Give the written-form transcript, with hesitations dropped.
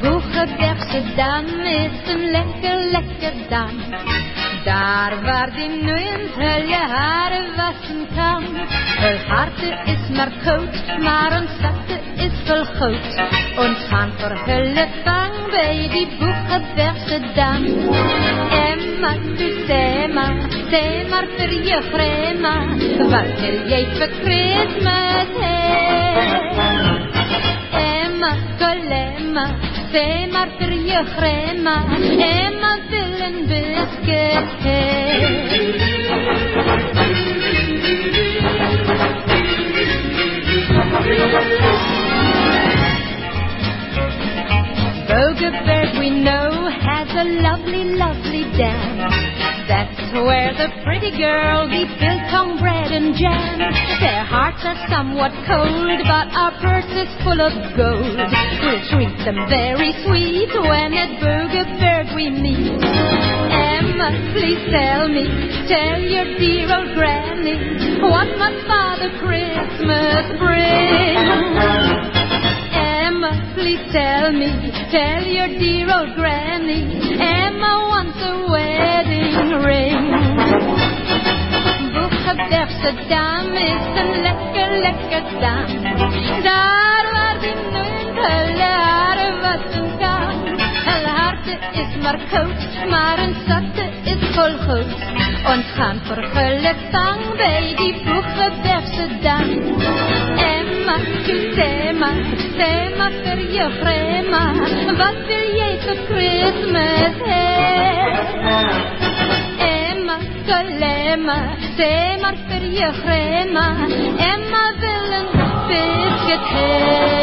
Boegenbergse Dam is een lekker dam. Daar waar die nu eens je haren wassen kan. Hun harte is maar koud, maar ons zachte is vol goud. Ons gaan verhullen vang bij die Boegenbergse Dam. Emma, tu zeg maar voor je grandma, wat wil jij voor Christmas hebben? Emma, Colemma, zeg maar voor je grandma, Emma wil een biscuit hebben. Boegenberg we know has a lovely dam. That's where the pretty girls eat biltong bread and jam. Their hearts are somewhat cold, but our purse is full of gold. We'll treat them very sweet when at Boegenberg we meet. Emma, please tell your dear old granny, what must Father Christmas bring? Emma, please tell your dear old granny, Emma wants a wedding ring. Boegenbergse Dam is een lekker dam. Daar waar die nu hulle haren wassen kan. Hulle harte is maar koud, maar een zachte is vol goud. Ons gaan vergullen vang bij die Boegenbergse Dam. Emma, tu zeg maar voor je grandma, wat wil jij voor Christmas hebben? Emma, Colemma, zeg maar voor je grandma, Emma wil een biscuit hebben.